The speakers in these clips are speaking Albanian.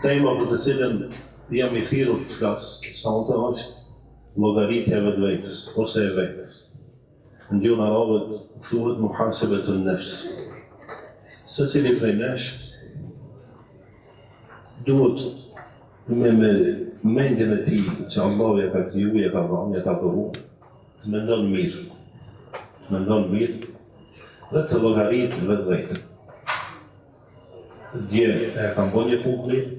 Tema për të cilën jam I thirrur të flas, sonte është llogaritja e vetvetes ose e vetes. Në gjuhën arabe thuhet muhasabetun nafs. Secili prej nesh duhet me mendjen e tij që Allahu ja ka kriju, ja ka dhënë, ja ka dhuru, të mendon mirë. Mendon mirë dhe të llogarit vetveten. Dje e kam bërë një punë mirë,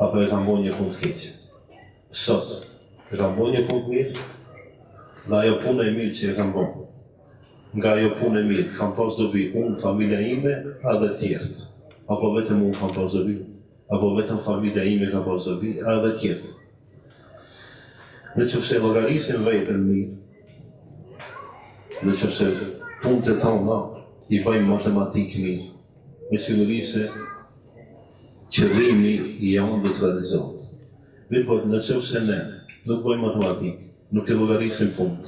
apo e kam bërë një punë të keqe. Sot e kam bërë një punë mirë, dhe ajo punë e mirë që e kam bërë. Nga ajo punë e mirë kam pas dobi unë, familja ime, edhe tjertë. Apo vetëm unë kam pas dobi, apo vetëm familja ime ka pas dobi, edhe tjertë. Në qëfëse llogarisim veten mirë, në qëfëse punët e tona I bëjmë matematikë mirë, me siguri se qëllimi I janë do të realizohet. Mirë po, në qëfëse ne nuk bëjmë matematikë, nuk e llogarisim punët,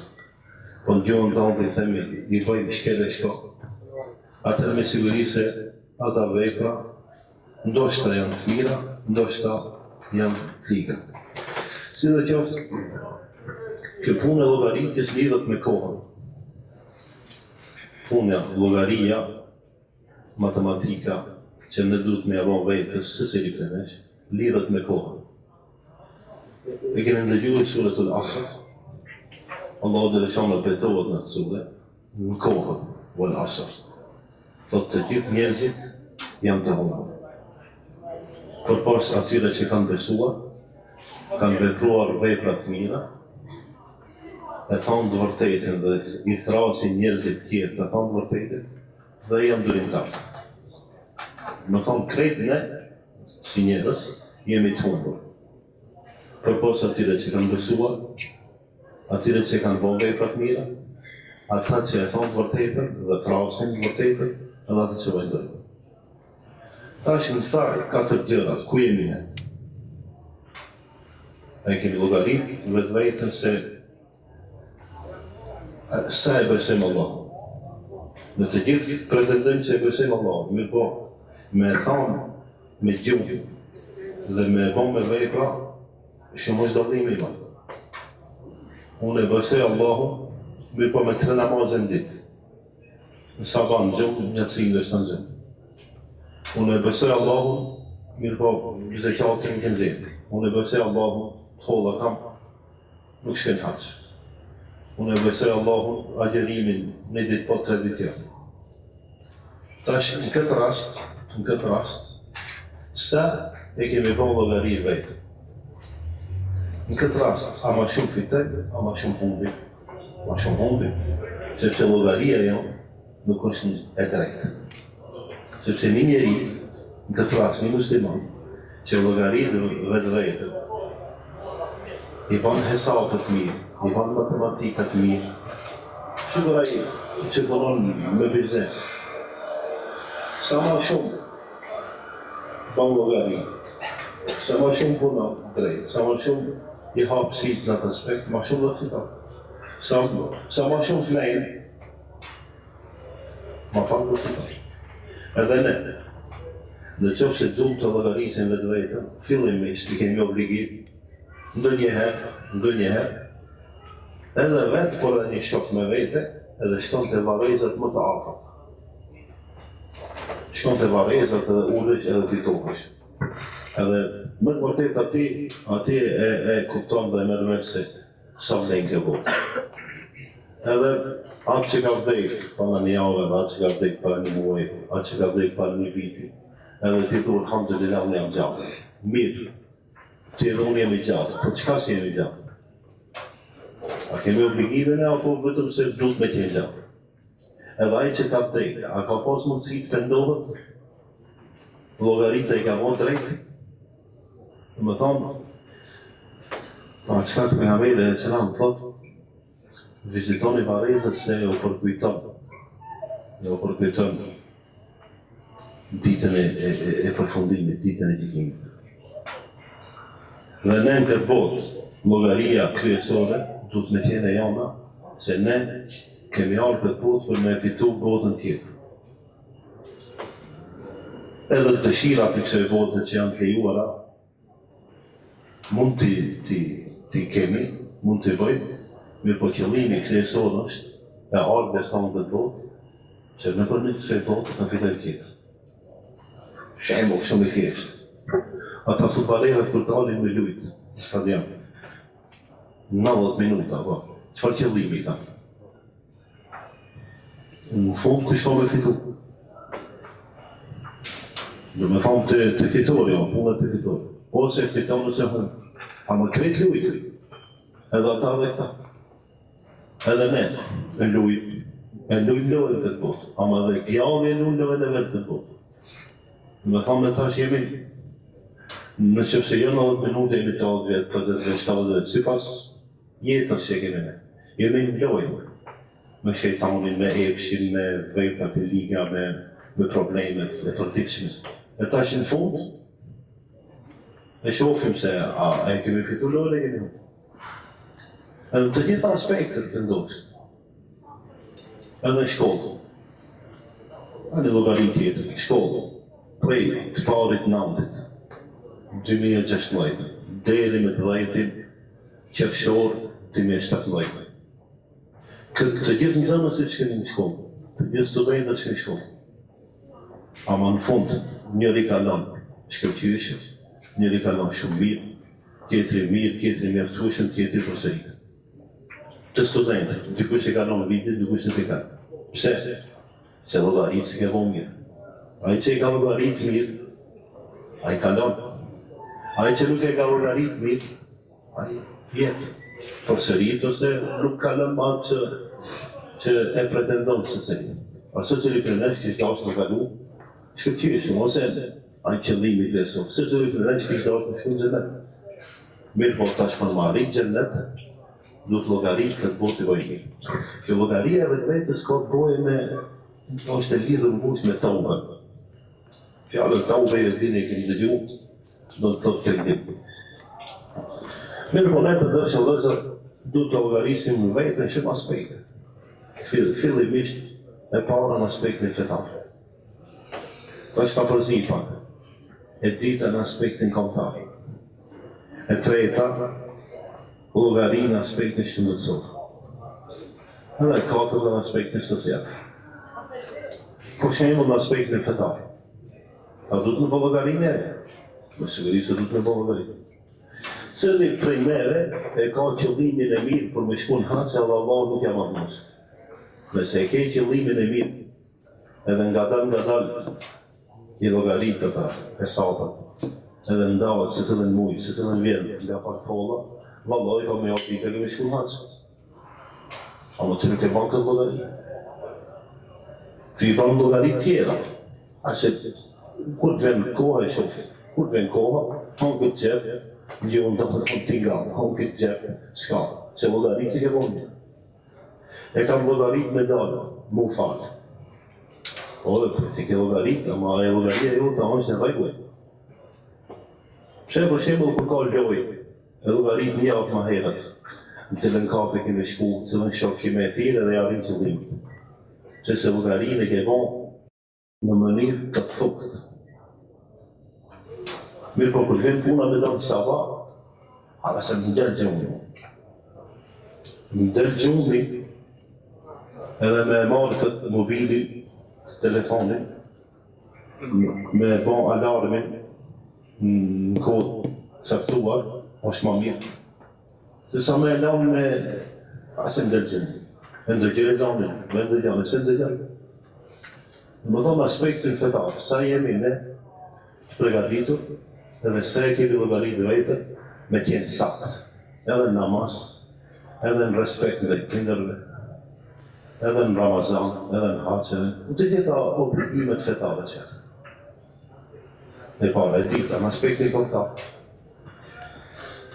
po në gjuhën tonë I themi I bëjmë shkele shko, atëherë me siguri se ata vepra ndoshta janë të mira, ndoshta janë të liga. Si dhe qoftë, kjo punë e llogaritjes lidhet me kohën. Puna, llogaria, matematika, që ne duhet me avon vetës, secili prej nesh, lidhet me kohën. E keni ndëgjuar suratul Asr, Allahu Gjellëshanu betohet në sure, në kohën, wal Asr. Thotë të gjithë njerëzit janë të humbur. Përpas atyre që kanë besuar, kanë vepruar vepra të mira, e thonë të vërtetën dhe I thrasin njerëzit tjerë të thonë të vërtetën dhe janë durimtarë. Më thonë krejt ne, si njerëz, jemi të humbur. Përpos atyre që kanë besuar, atyre që kanë bërë vepra të mira, ata që e thonë të vërtetën dhe thrasin të vërtetën, edhe ata që vëndojnë. Tash në tharë 4 gjërat, ku jemi ne? E kemi llogarit vetveten se sa e besojmë Allahun. Në të gjithë pretendojmë se e besojmë Allahun, mirë po, me thonë, me gjuhë dhe me bën me vepra, shumë është dallimi I madh. Unë e besoj Allahun, mirë po me 3 namazë në ditë. Në saban në gjumë, një cilë është në gjumë. Unë e besoj Allahun, mirë po, zekatin në kënzirë. Unë e besoj Allahun, të holla kam, nuk shken haqë. Unë e besoj Allahun, agjerimin në ditë po 3 ditë janë. Tash, në këtë rast, sa e kemi bën llogari vetë. Në këtë rast, a ma shumë fitoj, a ma shumë humbi. Ma shumë humbi, sepse llogaria jonë nuk është e drejtë. Sepse një njeri, në këtë rast, një musliman, që llogarit vetë, I bën hesabet mirë, I bën matematikat mirë. Sigur ai që punon me biznes. Sa ma shumë bën llogari, sa ma shumë punon drejt, sa ma shumë I hap sytë në atë aspekt, ma shumë do të fiton. Sa ma shumë flenë, ma pak do të fiton. Edhe ne, në qoftë se duhet të llogarisim vetveten, fillimisht I kemi obligim ndonjëherë, edhe vetë, por edhe një shok me vete, edhe shkon të varrezat më të afërt. Shkon të varrezat edhe ulesh edhe pitohesh. Edhe më të vërtet ati e kupton dhe merr vesh se sa vlen kjo botë. Edhe atë që ka vdek para një javë, atë që ka vdek para një muaji, atë që ka vdek para një viti, edhe ti thua alhamdulillah unë jam gjatë. Mirë. Ti edhe unë jemi gjatë, po çka si jemi gjatë? A kemi obligimin e apo vetëm se duhet me qenë gjatë? Edhe ai që ka vdek, a ka pas mundësi të pendohet? Llogarita I ka vënë drejt? Më thonë, pa çka të pejgamberi selam thotë, vizitoni varrezat se u përkujton ditën e përfundimit, ditën e gjykimit. Dhe ne në këtë botë, llogaria kryesore, duhet me qenë e jona, se ne kemi ardhur këtë botë për me fitu botën tjetër. edhe dëshirat e kësaj bote që janë të lejuara, mund t'i kemi, mund t'i bëjmë, mirë po qëllimi kryesor është e ardhjes tonë këtë botë, që nëpërmjet kësaj bote të fillojmë tjetër. Shembull shumë i thjeshtë. Ata futballerët kur dalin me lujtë në stadion, 90 minuta, po, çfarë qëllimi kanë? Në fund kush ka me fitu? Do me thonë të fitori, punët të fitori. Ose fiton ose hunë. A më kretë lujtë, edhe ata dhe këta. Edhe ne, e lujmë lojnë këtë botë. Ama dhe djali e lujnë lojnë e vetë këtë botë. Me thonë me tash jemi, në qëfëse jo 90 minutë jemi 30 vjetë, 50 vjetë, 70 vjetë, si pas jetës që kemi ne. Jemi në lojnë, me shejtanin, me epshin, me vejpat e liga, me problemet e përditshme. E tash në fund, e shofim se e kemi fitu lojnë e kemi hunë. Edhe të gjitha aspektet të ndodhështë. Edhe shkollë. A një llogari tjetër, shkollë. Prej të parit nëntit, 2016, deri me 10 qershor 2017. Të gjithë nxënësit që keni në shkollë, të gjithë studentët që keni në shkollë. Ama në fund, njëri kalon shkëlqyeshë, njëri kalon shumë mirë, tjetri mjaftueshëm, tjetri përsëritë. Të studentët, dikush e kalon vitin, dikush e kalon. Pse? Se llogaritë si ke vonë mirë. Ai që e ka llogaritë mirë, ai kalon. Ai që nuk e ka llogaritë mirë, ai jetë. Përsërit ose nuk kalon ma që e pretendon se seri. Aso që riprenesh kështë dashë në kalu, shkëlqyeshëm, ose ai qëllimi kryesor. Se që riprenesh kështë dashë në shku në xhenet. Mirë po tash për marrin xhenet, du të llogaritë këtë botë i bëjnë. Kjo llogaria e vetvetes ka të bëjë me është e lidhur ngushtë me taubën. Fjallën taube e dini e keni dëgju, do të thotë kërkim. Mirë po ne të dërshë vëllezër, du të llogarisim në vetë në shumë aspekte. Fillimisht e para në aspektin fetar. Tash ka përzi pak. E dyta në aspektin kombëtar. E treta, llogari në aspektin shëndetësor. Edhe e katërta në aspektin social. Për shembull në aspektin fetar. A du të në bëllë llogarinë e? Me siguri se du të në bëllë llogarinë. Cili prej neve e ka qëllimin e mirë për me shku në hanë se Allah nuk ja mahmos. Nëse e ke qëllimin e mirë, edhe nga dal i llogaritë këta hesapat, edhe ndahet se cilën mujë, se cilën vjen nga portolla, vallai ka me opti që kemi shku në hanë. Ama ti nuk e ban këtë llogari. Ti i ban llogari tjera. Ase kur të vend koha e shofi, kur të vend koha, hanë këtë gjep, një unë të thonë tinga, hanë këtë gjep, s'ka, se llogaritë si ke vonë. E kam llogaritë me dalë, mu falë. O dhe për ti ke llogaritë, ama e llogaria jo të hanë që në rregull. Pse për shembull kur ka lojë, e llogaritë një javë më herët, në cilën kafe kemi shku, në cilën shok kemi e thirë dhe jarim qëllimit. Pse se llogarinë e ke vonë në mënyrë të thukët. Mirë po kur vjen puna me dalë sava, aga se më ndërë gjumi. Më ndërë gjumi, edhe me marrë këtë mobili, këtë telefonin, me bon alarmin në kodë saktuar, është ma mirë. Se sa me alarm me, ase më ndërë gjumi. Me ndërgjë e zonin, me ndërgjë, se ndërgjë. Më thonë aspektin fetar, sa jemi ne pregaditur, edhe se e kemi llogaritë vetë me t'jenë sakt, edhe në namaz, edhe në respekt dhe prindërve, edhe në Ramazan, edhe në haqeve, në të gjitha obligimet fetare që. E para, e dita, në aspektin kombëtar.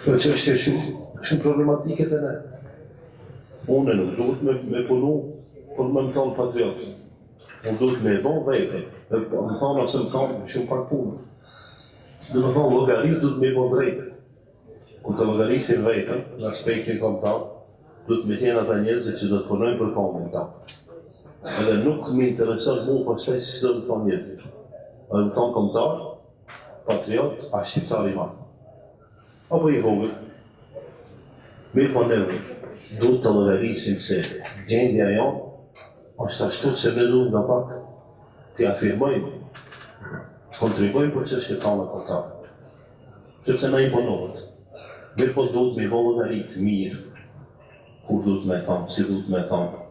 Kjo çështje shumë problematike të ne. Unë nuk duhet me punu, por më thonë patriot. Unë duhet me bon vetë, më thonë ose më thonë shumë pak punë. Dhe më thonë, llogarisë duhet me bon drejtë. Kur të llogarisin vetën, në aspektin kombëtar, duhet me tjenë ata njerëzit që do të punojnë për kombin ta. Edhe nuk më intereson mu përshaj si do të thonë njerëzit. A dhe më thonë kombëtar, patriot, a shqiptar i madh. Apo i vogël. Mirë po neve, duhet të llogarisim se gjendja jonë është ashtu që ne duhet nga pak të afirmojmë, të kontribojmë për çështjet tona kombëtare. Sepse na imponohet. Mirë po duhet me llogarit mirë, kur duhet me thonë, si duhet me thonë,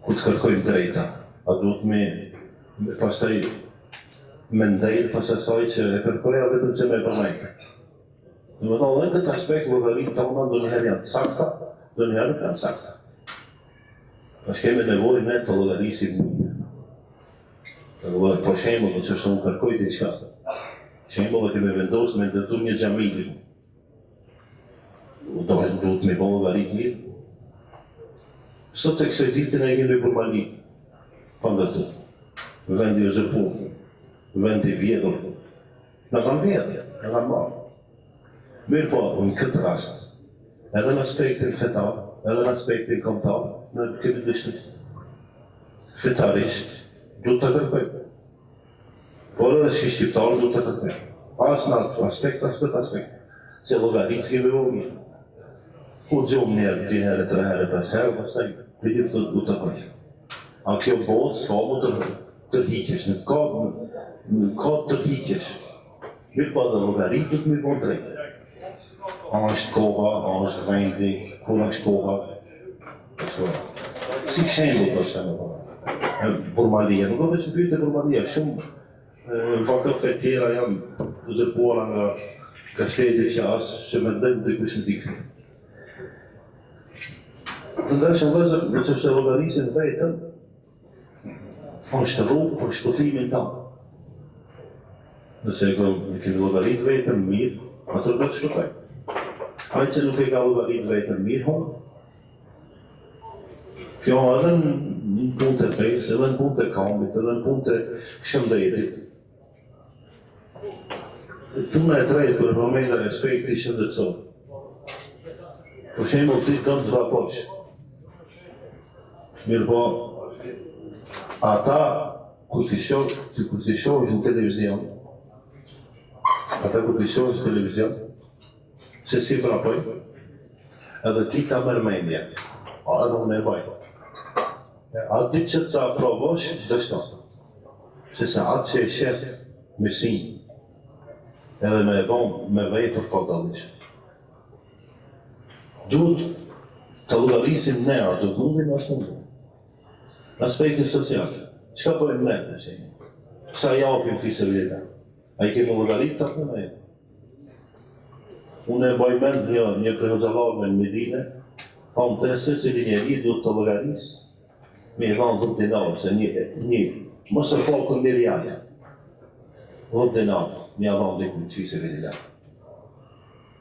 kur të kërkojmë drejta, a duhet me pastaj me ndajt pas asaj që e kërkoja vetëm që me përmejtë. Në më thonë, dhe këtë aspekt llogarit tona do njëherë janë të sakta, do njëherë nuk janë sakta. Tash kemi nevojë ne të llogarisim mirë. Për shembull, që është unë kërkoj diçka. Shembull, kemi vendosur me ndërtu një xhami. Duhet me bëllë llogarit mirë. Sot e kësaj ditën e kemi për Bali, pa ndërtu. Vendi u zërpunë, vendi vjedhur. Në kanë vjedhje, në kanë marë. Mirë po, në këtë rast, edhe në aspektin fetar, edhe në aspektin kombëtar, ne kemi dështit. Fetarisht, duhet të kërkojmë. Por edhe që shqiptarë duhet të kërkojmë. Pas në aspekt, se llogarit s'kemi vogë. Ku gjohëm njerë, 2 herë, 3 herë, 5 herë, pastaj për gjithë duhet të kërkojmë. A kjo botë s'ka më të tërhiqesh, në ka të tërhiqesh. Mirë po edhe llogarit duhet me bënë drejtë. A është koha, a është vendi, kur është koha. Si shembull për shembull. Burmalia, nuk do të pyetje Burmalia, shumë vakëfe tjera janë uzurpuara nga kashtete që as që mendojnë dikush në dikthim. Të ndërshëm vëzër, nëse llogarisin vetëm, është rrugë për shpëtimin tonë. Nëse kemi llogarit vetëm mirë, atër do të shpëtojmë. Ai që nuk e ka llogarit vetëm mirë, honë. Kjo edhe në punë të fesë, edhe në punë të kambit, edhe në punë të shëndetit. Puna e tretë për përmenda respekti shëndetësor. Për shembull, ti do të vraposh. Mirë po, ata kur ti shohësh në televizion, se si vrapoj, edhe ti ta merr mendje, edhe unë e baj. A di që të aprovosh, dështon. Se se atë që e shef mësin, edhe me e bon, me vejtër ka dallisht. Duhet të llogarisim ne, a duhet mundim, as mundim. Në aspektin social, çka po e ne, sa japim fisabilillah? A i kemi llogarit të atë në? Unë e baj mend një prehoxhallarme në Medinë, thonë të se njeri duhet të llogarisë me i dhanë 10 dinarë, se mos e fakën një rialja. 10 dinarë, një dhanë dikujt fisabilillah.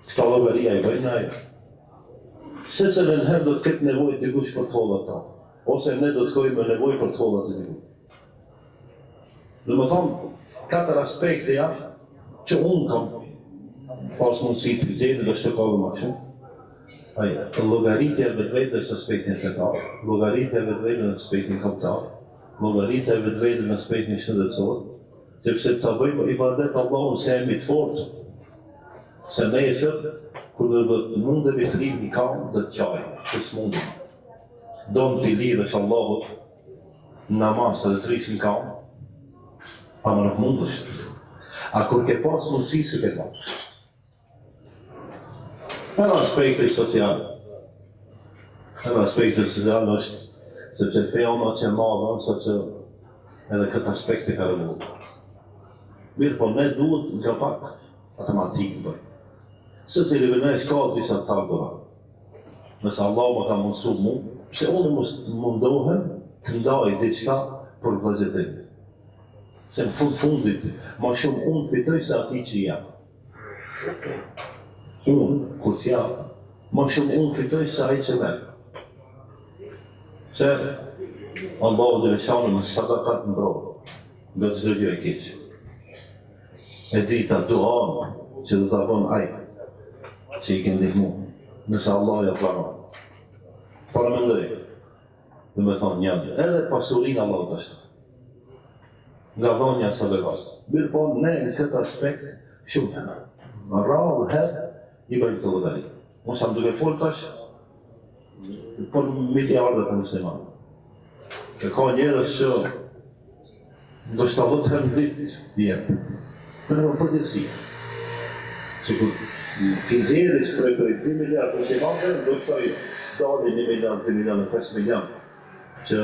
Këta llogaria i bëjnë ajo. Se në herë do të ketë nevojë dikush për të hollat ta, ose ne do të kojmë nevojë për të hollat të dikush. Dhe më thonë, 4 aspekte janë që unë kam pas mundësi të vizjetit është të kohë më shumë. Llogaritja e vetvete në aspektin fetar, llogaritja e vetvete në aspektin kombëtar, llogaritja e vetvete në aspektin shëndetësor, sepse ta bëjmë ibadet Allahun se jemi të fortë. Se nesër, kur do të mundemi të rrim një kam, do të qajmë, që s'mundim. Do në t'i lidhësh Allahut namaz edhe të rish një kam, a më nuk mundësh. A kur ke pas mundësi se ke pas. Edhe aspekti social. është, sepse feja ma që madhe, sepse edhe këtë aspekti ka rëmullu. Mirë, po ne duhet nga pak matematikë bëjmë. Se cili vënesh ka disa talbëra. Nëse Allah më ka mundësu mu, se unë mundohem të ndaj diçka për vëzhetim. Se në fundit, ma shumë unë fitoj se ati që jam. Unë, kur t'jam, ma shumë unë fitoj se ai që merë. Se Allahu dhe veçanë në sadakat në brodë, nga të zhërgjë e keqë. E dita dua që do t'a bon ai, që i kënë dihmu, nëse Allah ja planon. Paramendoj, dhe me thonë njëmë, edhe pasurin Allah të ashtë. nga dhënia e sadakës. Mirë po, ne në këtë aspekt shumë në rrallë herë i bëjmë të llogari. Unë jam duke folur tash për miliardet e muslimanë. Ka njerëz që ndoshta 10 herë në ditë jep. Në përgjithësi. Sikur fizierit që për 2 miliardë muslimanë, ndoshta dalin 1 miliard, 2 miliard, 5 miliard, që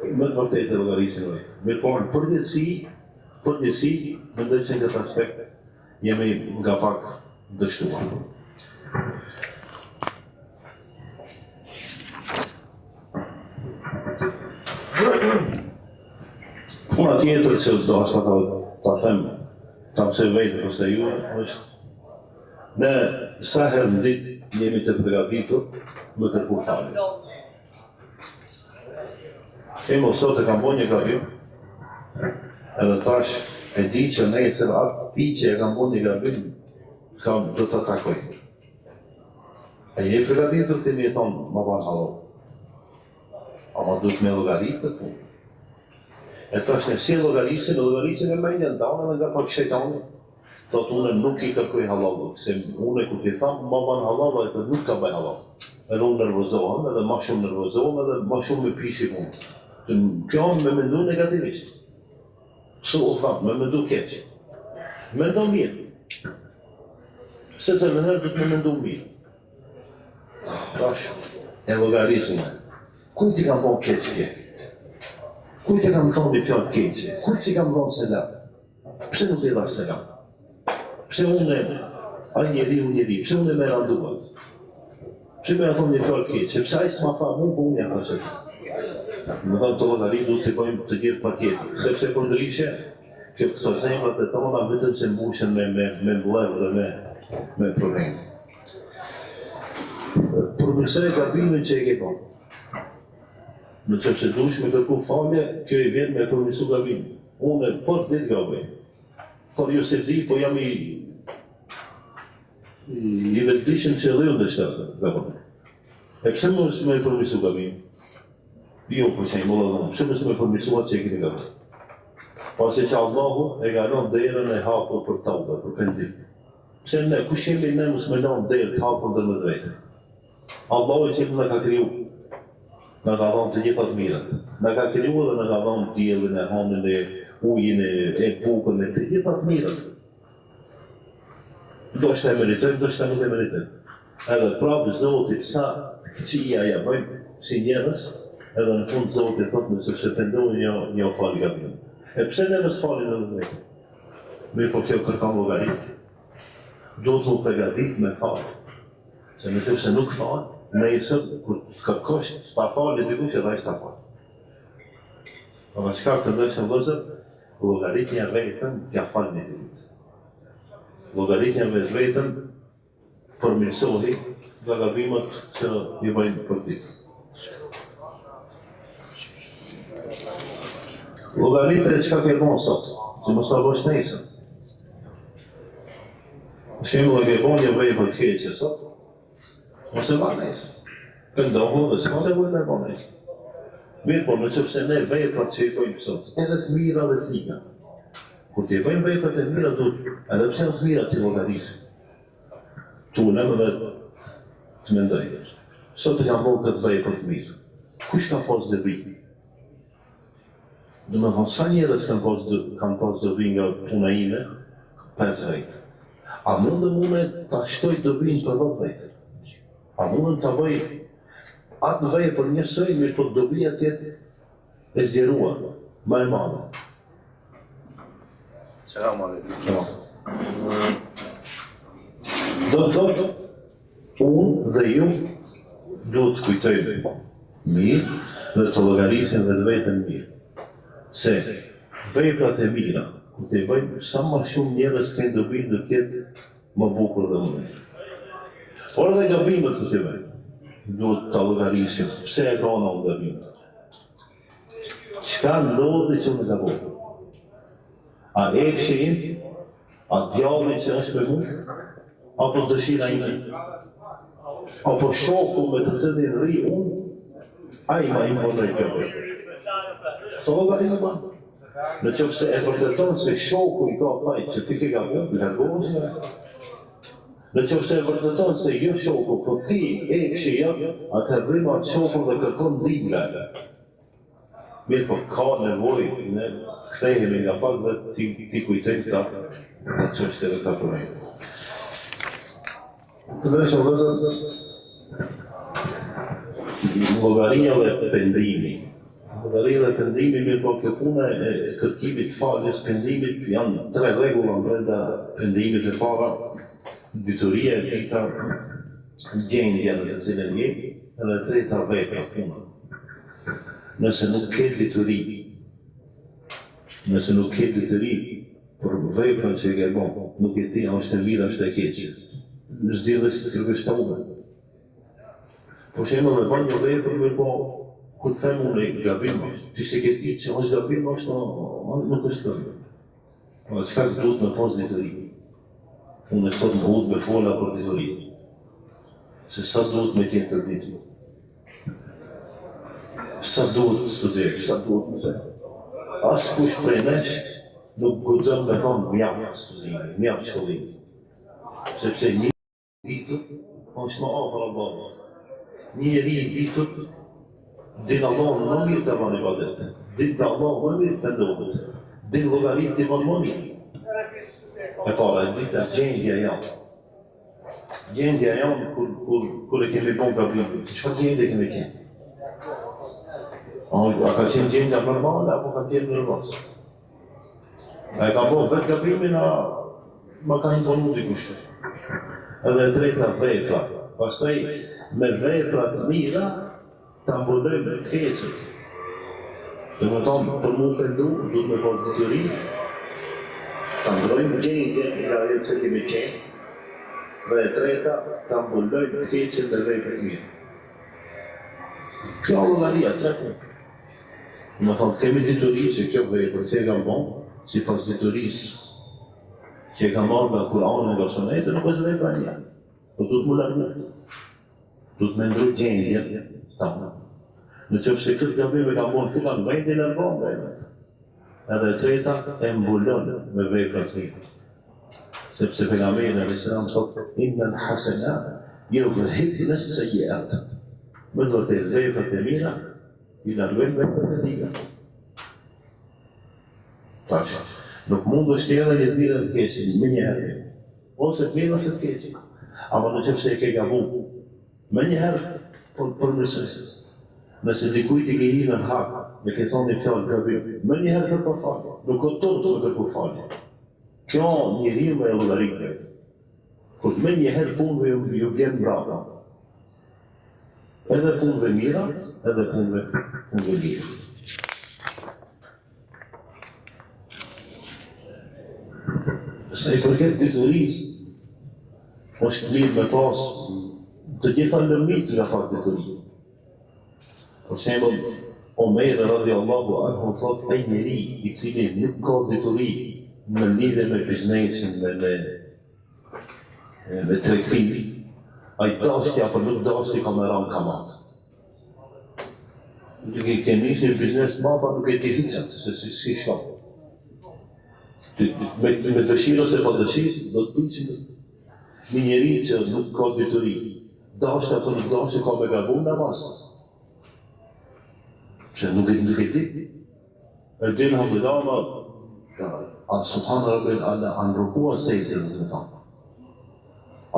më të vërtetë e llogarisin vetë. Mirë po, në përgjithësi, mendoj që në këtë aspekt jemi nga pak dështuar. Puna tjetër që do ashta ta them, ta mësoj vetë përse ju, është ne sa herë në ditë jemi të përgatitur me kërku falje. Kemo sot e kam bo një gabim, edhe tash e di që nesër ati që e kam bo një gabim, do të takoj. E je përgatitur të mi e thonë, ma banë halo. Ama duhet me llogaritë të punë. E tash në si llogarisin e mendjen tonë edhe nga pak shejtani. Thot unë nuk i kërkoj halal, se unë kur t'i tham ma ban halal, e thot nuk ka bëj halal. Edhe unë nervozohem, edhe ma shumë nervozohem, edhe ma shumë me pishi punë. Kjo me mendu negativisht. Kështu u tham, me mendu keq. Mendo mirë. Se cëllë herë du të me mendu mirë. Tash, e llogarisin me. Kujt i kam thonë keq tje? Kujt i kam thonë një fjallë keqe? Kujt si kam thonë selam? Pse nuk i dha selam? Pse unë ai njeri, pse unë me randuat? Pse me thonë një fjallë keqe? Pse ai s'ma tha unë, po unë ja tha që. Më thonë të llogari duhet të bëjmë të gjithë patjetër. Sepse për ndryshe, këto zemrat e tona vetëm se mbushen me vlerë dhe me probleme. Përmirësoj gabimin që e ke bërë. Në që se dush me kërku falje, kjo i vjen me përmirësu gabimin. Unë për ditë gabej. Por ju se di, po jam i vetëdijshëm që edhe unë dhe shtatë gabej. E pse më me përmirësu gabimin? Jo, për që i më dhe pse më me përmirësu atë që e kini gabej. Pasi që Allahu e garon derën e hapur për tauba, për pendim. Pse ne, kush jemi ne mësë me lanë derë të hapur dhe më dvejtë? Allahu i që në ka kriju. Në ka dhonë të gjithat mirët. Në ka kriju dhe në ka dhonë djelin e hanën e ujin e bukën e të gjithat mirët. Do është e meritojmë, do është e nuk e meritojmë. Edhe prapë Zotit sa të këqia ja bëjmë si njerës, edhe në fund Zotit thotë nëse që pëndohi një fali gabimin. E pse ne mës fali në vëndë? Me po kjo kërkan llogarit. Do të më pregadit me fali. Se në të se nuk fali, me i sëtë, kur të kërkosh, s'ta fali dy që dhe i s'ta fali. Në shkak të ndëshën vëzër, llogaritja vetën t'ja falni dy kujtë. Llogaritja vetën përmirësohi nga gabimet që i bëjnë për ditë. Llogaritja çka ke bon sot, që mos ta bësh nesër. Për shembull, e ke bon një vepër të keqe sot, mos e bën nesër. Pëndohu dhe s'ka se vojnë me bën nesër. Mirë po, nëse ne veprat që i bëjmë sot, edhe të mira dhe të liga. Kur t'i bëjmë veprat e mira, edhe pse të mira t'i llogarisim. Tunem dhe të mendoj. Sot e kam bërë këtë vepër të mirë. Kush ka pas dobi? Do me thonë, sa njerës kanë pas dobi nga puna ime? 5 vete. A mundëm une ta shtoj dobin për 10 vete? A mundëm ta bëj atë vepër njësoj, mirë po dobia tjetë e zgjeruar, ma e madhe. Selam aleikum. Do të thotë, unë dhe ju duhet të kujtojmë mirë dhe të llogarisim vetë vetën mirë. Se veprat e mira, kur të i bëjmë, sa ma shumë njerëz kënë dobi do t'jetë më bukur dhe më mirë. Por edhe gabimet kur të i bëjmë, duhet të llogarisim, pse e ka në gabimet. Çka ndodhi që më gaboj? A epshi im, a djalli që është me mu, apo dëshira ime, apo shoku me të cilin rri unë, ai ma imponoj këtë. Këto llogari më banë. Në qoftë se e vërteton se shoku i ka fajt që ti ke gabuar, largohesh nga ai. Në qoftë se e vërteton se jo shoku, po ti e që jap, atëherë rrim atë shokun dhe kërkon ndihmë. Mirë, po ka nevojë, ne kthehemi nga pak dhe ti kujtojmë këta çështje dhe këta probleme. Llogaria dhe pendimi. Llogaria dhe pendimi, mirë, po kjo puna e kërkimit faljes, pendimit, janë 3 rregulla brenda pendimit. E para, dituria e dyta, gjendja në të cilën je, edhe e treta, vepra, puna. Nëse nuk ke dituri për veprën që e ke bën, nuk e di a është e mirë, është e keqe. S'dilles të kërkosh tauba. Por shembull, e bën një vepër, mirë, po kur them unë gabim, ti se ke ditë që është gabim, nuk është gabim. Po çka duhet në pas dituri? Unë sot më hudh me fola për dituri. Se sa duhet me qenë të ditur. Sa duhet studier, sa duhet më fe. Askush prej nesh nuk guxon me thonë mjaft studimi, mjaft shkollim. Sepse një ditur është më afër Allahut. Një njeri i ditur din Allahun më mirë të bën ibadet. Din të Allahun më mirë të ndodhet. Din llogaritë të bën më mirë. E para, e dita gjendja jam. Gjendja jam kur e kemi bën gabimin. Çfarë gjendje kemi qenë? A ka qenë gjendja normale, apo ka qenë nervoz? A e ka bën vetë gabimin, a ma ka imponu dikush? Edhe e treta, vepra. Pastaj, me vepra të mira, ta mbulojmë të keqet. Dhe më thonë, për mu pendu, duhet me pas dituri, ta mbrojmë gjendje nga ajo që kemi qenë, dhe e treta, ta mbulojmë të keqet dhe vepra të mira. Kjo llogaria, tretë. Më thonë, kemi dituri që kjo vepër që e kam bon, si pas diturisë që e kam marrë nga Kur'ani nga Sunetit, nuk është vepra e mia. Po duhet më largu. Duhet me ndru gjendje tonë. Në qoftë se këtë gabim e kam bon filan vendi largon nga ai. Edhe e treta e mbulon me vepra të mira. Sepse pejgamberi alayhis salam thotë innal hasanat yudhhibna as-sayyi'at. Me të vërtetë veprat e mira i largojnë veprat e liga. Tash, nuk mund të shtjellë një të mirë dhe të keqe, me njëherë. Ose të mirë ose të keqe. Ama në qëfë se e ke gabu, me njëherë përmirësoj. Nëse dikujt i ke i në hak, me ke thonë një fjallë gabim, me njëherë kërko falje. Nuk o tërë të kërko falje. Kjo njëri me e llogarikë. Kur me njëherë punëve ju bjenë brava. Edhe punëve mira, edhe punëve mira. Sa i përket diturisë, është mirë me pas të gjitha lëmit nga pak dituri. Për shembull, Omer radhiyallahu anhu thotë ai njeri i cili nuk ka dituri në lidhje me biznesin, me tregtinë, ai dashti apo nuk dashti ka me ran kamat. Duke ke nisur biznes madh, nuk e di hiç se si shka. Me dëshirë ose pa dëshirë, do të bëjë një njeri që nuk ka dituri, dashti apo nuk dashti ka me gabu namaz. Që nuk e di. E di në hamdulama, subhanë rabbil ala, anë rukua sejtën, në thamë.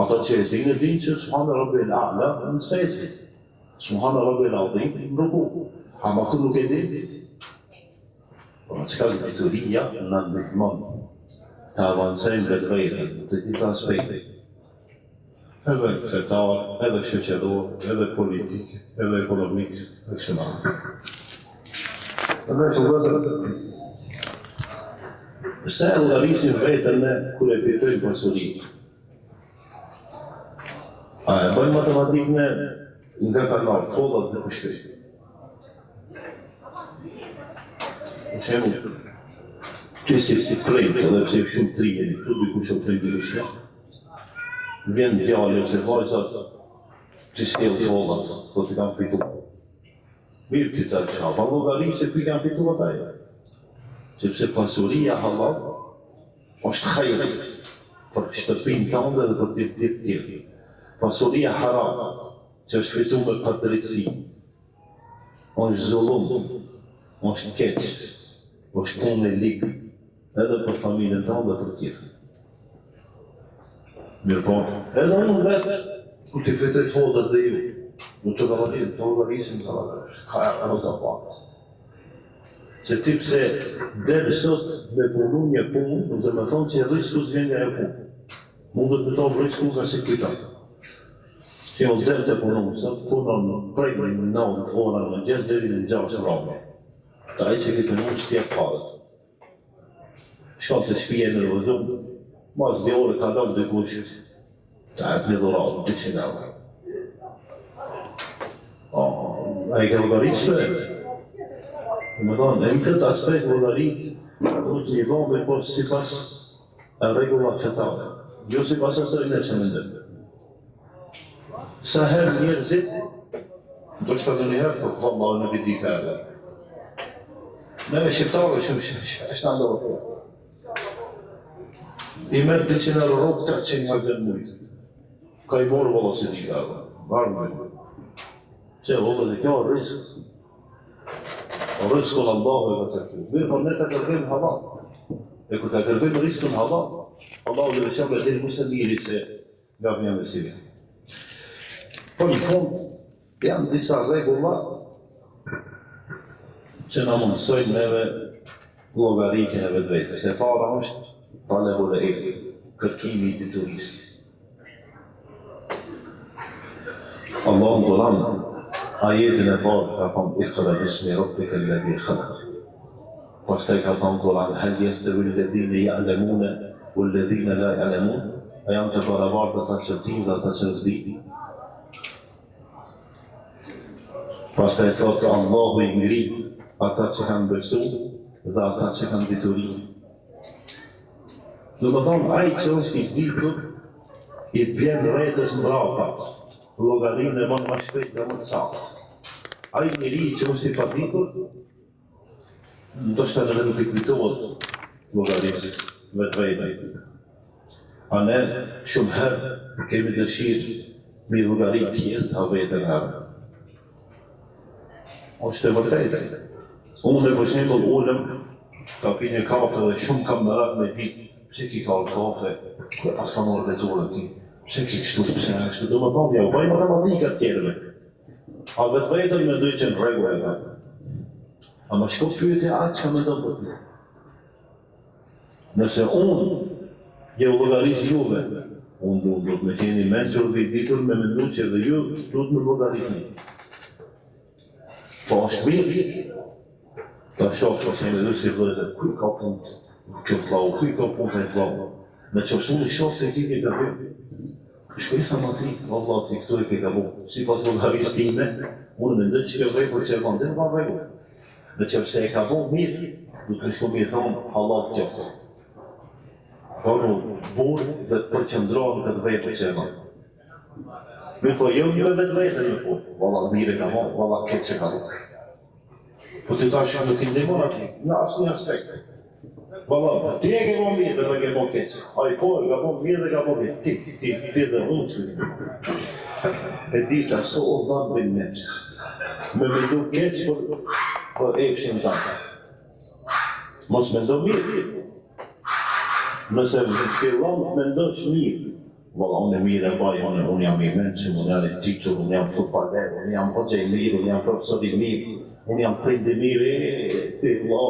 Ata që e din që subhanë rabbil ala në sejtën. Subhanë rabbil adhim në ruku. Ama kër nuk e di, qëka dituria në ndihmon të avancojmë vetë vejtën të gjitha aspekte. Edhe fetar, edhe shoqëror, edhe politik, edhe ekonomik, dhe kështë marrë. Se e llogarisim vetën ne kur e fitojmë pasurinë. A e bëjmë matematikën nga kanar, tollat dhe pushkësht. Për shembull, ti si trejt, edhe pse shumë trijeni, këtu dikush o trejt dikush ja. Vjen djali ose vajzat, ti sjell tollat, thotë kam fituar. Mirë ti ta qa, pa llogari se ky kanë fituar ata. sepse pasuria halal është khajr për shtëpinë tënde dhe për të tjerë. Pasuria haram, që është fituar me padrejtësi, është zullum, është keq, është punë e ligë, edhe për familjen tënde dhe për të tjerë. Mirë po, edhe unë vetë, ku t'i fitoj të hodër dhe ju, nuk të llogarisim ka edhe të pakët. Se ti pse del sot me punu një punë, nuk dhe me thonë që risku s'vjen nga e punë. Mundet me tonë risku nga se kujtat. Që jo del të punu, sot punon prej 9 ora në gjesë deri në 6 rame. Ta i që ki punu që t'jek parët. Shkall të shpije në rëvëzum, mas 2 ore ka dalë dikush, ta e të një dhuratë, 200 euro. A i ke llogaritshme? Me thonë, në këtë aspekt llogarit, duhet një vëmë po sipas rregulla fetare, jo sipas asaj ne që mendojmë. Sa herë njerëzit, ndoshta ndonjëherë thotë vallahi nuk e di këtë. Neve shqiptarë është në ndodhë. I merë 200 euro rrugë 300 magazin mujtë. Ka i morë valla se di këtë. Barë mujtë. Se valla dhe kjo riskë. Riskën Allahu e ka caktuar. Mirë, por ne ta kërkojmë halal. E kur ta kërkojmë riskën halal, Allahu dhe veçan me dheri mëse miri se nga vjen dhe si vjen. Po në fund, janë disa rregulla që na mundsojnë neve llogaritjen e vetvetes. E para është talebul ilm, kërkimi i diturisë. Allahu Kuran ajetin e parë ka thonë iqra bismi rabbika alladhi khalaq. Pastaj ka thonë Kuran hal yastawi alladhina ya'lamuna walladhina la ya'lamun. A janë të barabartë ata që dinë dhe ata që nuk dinë. Pastaj thotë Allahu i ngrit ata që kanë besu dhe ata që kanë dituri. Do të thonë ai që është i ditur i bjen vetës mbrapa. Llogarinë e më shpejt dhe më të saktë. Ai njeri që është i paditur, ndoshta edhe nuk i kujtohet llogarisë vetvete. A ne shumë herë kemi dëshirë me llogari tjetër të vetën herë. Është e vërtetë. Unë për shembull ulem, ka pi një kafe dhe shumë kam merak me ditë pse ki ka kafe, pas ka marrë veturën ti. Pse ki kështu, pse kështu, do më thonë, ja, u bëj matematika të tjerëve. A vetëm me dojë që në rregull e ka. A më shko pyetje atë që ka me do për ty. Nëse unë, je u llogarit juve, unë do të me qeni menqër dhe i ditur me mendu që edhe ju do të me llogarit një. Po është mirë, ta shofë që me dhe si vëllë, kuj ka punë, kjo vlau, kuj ka punë e vlau. Në që shumë i shofë të ti ke ka punë. Shkoj thëmë ati, Allah ti këtu e ke ka punë. Si pas llogarisë time, unë me ndërë që ke vrejë për që e vandin, va vrejë. Në që përse e ka punë mirë, du të shko me thëmë, Allah të qoftë. Por në burë dhe përqëndrohë këtë vrejë për që e vandin. Mirë po, jo me vetë vetë në fund, valla mire ka punë, valla këtë që ka punë. Po të tash nuk i ndihmon ati, në asë një aspekt. Valla, ti e ke po mirë dhe ke po keqë. A i po e ka po mirë dhe ka po mirë. Ti dhe unë që e dita so o dhanë bëjnë nefës. Me mendu keqë për epshin zanë. Mos mendo mirë. Nëse fillon mendosh mirë. Valla, unë e mirë e baj, unë jam i menqëm, unë jam i titur, unë jam futbaler, unë jam hoxha i mirë, unë jam profesor i mirë, unë jam prind i mirë, ti vla.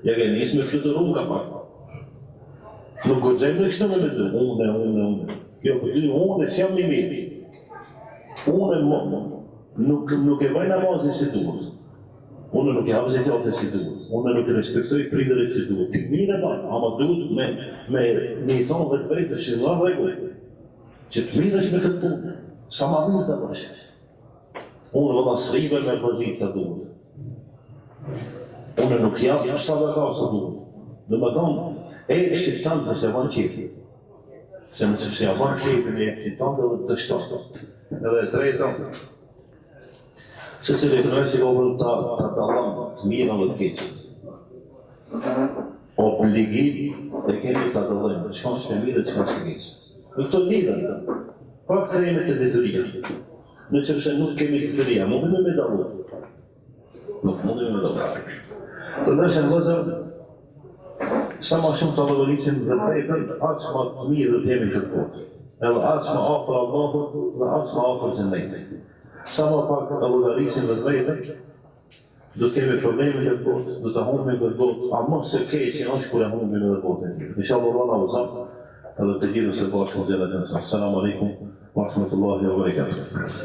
Ja ke njësë me fluturum ka pak. Nuk gëgjëm dhe kështë me me dhe, unë. Jo, unë e s'jam një mirë. Unë nuk e baj namazin si duhet. Unë nuk e hapë zekjate si duhet. Unë nuk e respektoj prindërit si duhet. Ti mirë e baj, ama duhet me i thonë vetë vetë që nga regullë. Që të mirë është me këtë punë. Sa ma mirë të bashkë. Unë vëlla s'rive me vëzit sa duhet. Unë nuk jam sa dhe ka sa duhet. Dhe me thonë, e shqiptan të se vanë kefi. Se në që se vanë kefi me shqiptan dhe të shtatë. Edhe e treta. Se se le të që ka vërë të dalam të mirën dhe të keqët. obligim e kemi të dëllojmë, çka është e mirë, çka është e keqe. Në këto lidhen, pra kthehemi te detyria. Në qëse nuk kemi detyria, mundemi me dallu. Nuk mundemi me dallu. Të ndërshëm vëzër, sa ma shumë të valorizim dhe vepën, aq ma të mirë dhe jemi këtë botë. Edhe aq ma afër Allahut dhe aq ma afër xhennetit. Sa ma pak valorizim dhe vepën, do të kemi probleme në botë, do të humbim në botë, a mos se keqe është kur e humbim në botën. Inshallah Allah na uzat, edhe të gjithë së bashku xhelat. Assalamu alaikum wa rahmatullahi wa barakatuh.